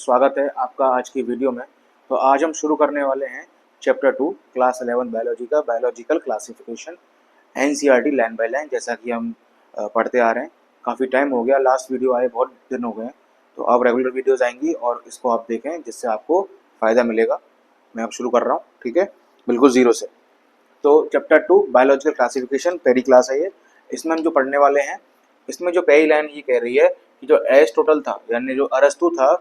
स्वागत है आपका आज की वीडियो में। तो आज हम शुरू करने वाले हैं चैप्टर 2 क्लास 11 बायोलॉजी का biological classification NCERT line by line, जैसा कि हम पढ़ते आ रहे हैं। काफ़ी टाइम हो गया, लास्ट वीडियो आए बहुत दिन हो गए हैं, तो अब रेगुलर वीडियोज़ आएंगी और इसको आप देखें जिससे आपको फ़ायदा मिलेगा। मैं अब शुरू कर रहा हूँ, ठीक है, बिल्कुल ज़ीरो से। तो चैप्टर 2 बायोलॉजिकल क्लासिफिकेशन पहली क्लास है ये। इसमें हम जो पढ़ने वाले हैं, इसमें जो पहली लाइन ये कह रही है कि जो एरिस्टोटल था यानी जो अरस्तु था,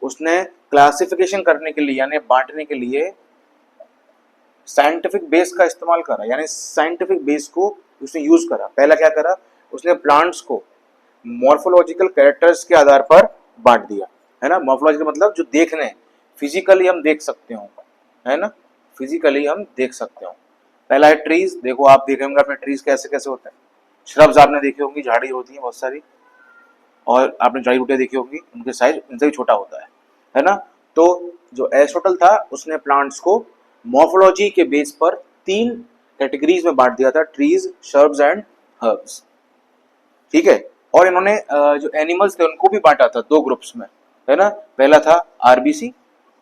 उसने क्लासिफिकेशन करने के लिए यानी बांटने के लिए साइंटिफिक बेस का इस्तेमाल करा, यानी साइंटिफिक बेस को उसने यूज करा। पहला क्या करा, उसने प्लांट्स को मॉर्फोलॉजिकल कैरेक्टर्स के आधार पर बांट दिया, है ना। मॉर्फोलॉजिकल मतलब जो देखने फिजिकली हम देख सकते हो, है ना, फिजिकली हम देख सकते हो। पहला है ट्रीज। देखो आप देखे होंगे अपने ट्रीज कैसे कैसे होते हैं। श्रब्स आपने देखे होंगी, झाड़ी होती है बहुत सारी, और आपने जड़ी बूटियां देखी होंगी, उनके साइज उनसे भी छोटा होता है ना। तो जो एरिस्टोटल था उसने प्लांट्स को मॉर्फोलॉजी के बेस पर 3 कैटेगरीज में बांट दिया था, ट्रीज, शर्ब्स एंड हर्ब्स, ठीक है। और इन्होंने जो एनिमल्स थे उनको भी बांटा था 2 ग्रुप्स में, है ना। पहला था आरबीसी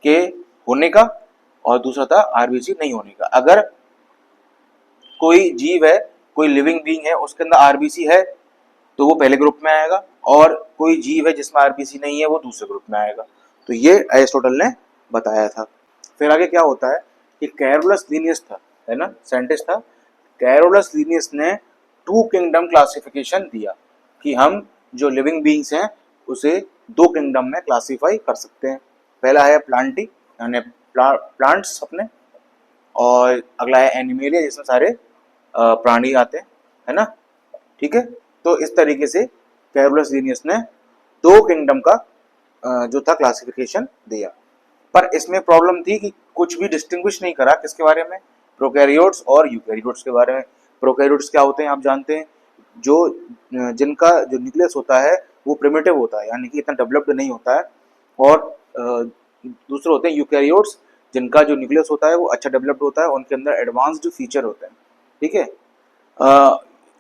के होने का और दूसरा था आरबीसी नहीं होने का। अगर कोई जीव है, कोई लिविंग बीइंग है, उसके अंदर आरबीसी है तो वो पहले ग्रुप में आएगा, और कोई जीव है जिसमें आरबीसी नहीं है वो दूसरे ग्रुप में आएगा। तो ये एरिस्टोटल ने बताया था। फिर आगे क्या होता है कि कैरोलस लीनियस था, है ना, साइंटिस्ट था। कैरोलस लीनियस ने 2 किंगडम क्लासिफिकेशन दिया कि हम जो लिविंग बीइंग्स हैं उसे 2 किंगडम में क्लासीफाई कर सकते हैं। पहला है प्लांटी यानी प्लांट्स अपने, और अगला है एनिमेलिया जिसमें सारे प्राणी आते हैं, है ना, ठीक है। तो इस तरीके से कैरोलस लीनियस ने 2 किंगडम का जो था क्लासिफिकेशन दिया। पर इसमें प्रॉब्लम थी कि कुछ भी डिस्टिंग्विश नहीं करा किसके बारे में, प्रोकैरियोट्स और यूकैरियोट्स के बारे में। प्रोकैरियोट्स क्या होते हैं आप जानते हैं, जो जिनका जो न्यूक्लियस होता है वो प्रिमिटिव होता है, यानी कि इतना डेवलप्ड नहीं होता है। और दूसरे होते हैं यूकैरियोट्स, जिनका जो न्यूक्लियस होता है वो अच्छा डेवलप्ड होता है, उनके अंदर एडवांस्ड फीचर होते हैं, ठीक है।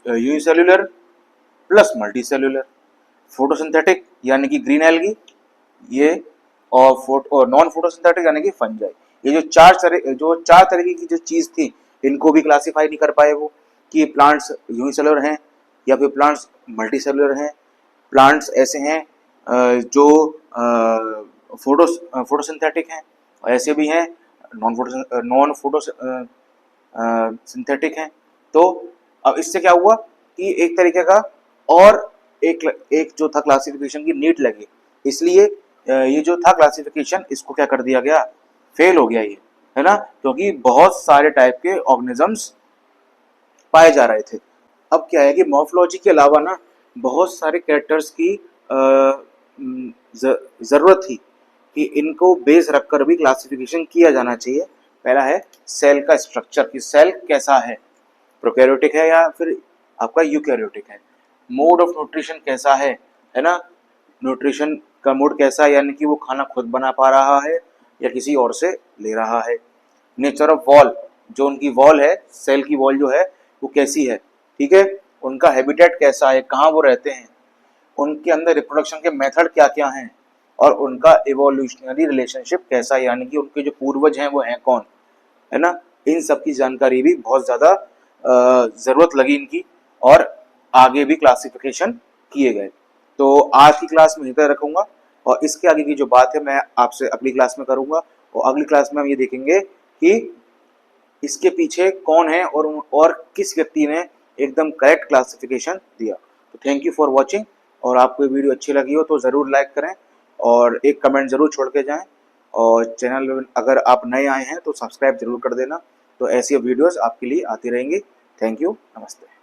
Unicellular plus multi cellular, photosynthetic यानी कि ग्रीन एल्गी ये, और नॉन फोटोसिंथेटिक यानी कि फंजाई। ये जो चार तरीके की जो चीज थी, इनको भी क्लासिफाई नहीं कर पाए वो कि प्लांट्स यूनिसेल्युलर हैं या फिर प्लांट्स मल्टी सेल्यूलर हैं। प्लांट्स ऐसे हैं जो फोटोसिंथेटिक हैं, और ऐसे भी हैं नॉन फोटो सिंथेटिक हैं। तो अब इससे क्या हुआ कि एक तरीके का और एक जो था क्लासिफिकेशन की नीड लगी, इसलिए ये जो था क्लासिफिकेशन इसको क्या कर दिया गया, फेल हो गया ये, है ना, क्योंकि बहुत सारे टाइप के ऑर्गेनिजम्स पाए जा रहे थे। अब क्या है कि मॉर्फोलॉजी के अलावा ना बहुत सारे कैरेक्टर्स की जरूरत थी कि इनको बेस रखकर भी क्लासिफिकेशन किया जाना चाहिए। पहला है सेल का स्ट्रक्चर, कि सेल कैसा है, प्रोकैरियोटिक है या फिर आपका यूकैरियोटिक है। मोड ऑफ न्यूट्रिशन कैसा है ना, न्यूट्रिशन का मोड कैसा है, यानी कि वो खाना खुद बना पा रहा है या किसी और से ले रहा है। नेचर ऑफ वॉल, जो उनकी वॉल है, सेल की वॉल जो है वो कैसी है, ठीक है। उनका हैबिटेट कैसा है, कहाँ वो रहते हैं, उनके अंदर रिप्रोडक्शन के मेथड क्या क्या हैं, और उनका इवोल्यूशनरी रिलेशनशिप कैसा है, यानी कि उनके जो पूर्वज हैं वो हैं कौन, है ना। इन सब की जानकारी भी बहुत ज़्यादा ज़रूरत लगी इनकी, और आगे भी क्लासिफिकेशन किए गए। तो आज की क्लास में इतना रखूँगा, और इसके आगे की जो बात है मैं आपसे अगली क्लास में करूँगा। और अगली क्लास में हम ये देखेंगे कि इसके पीछे कौन है और किस व्यक्ति ने एकदम करेक्ट क्लासिफिकेशन दिया। तो थैंक यू फॉर वॉचिंग, और आपको ये वीडियो अच्छी लगी हो तो ज़रूर लाइक करें और एक कमेंट ज़रूर छोड़ के जाएं, और चैनल अगर आप नए आए हैं तो सब्सक्राइब जरूर कर देना। तो ऐसी वीडियोस आपके लिए आती रहेंगी। थैंक यू, नमस्ते।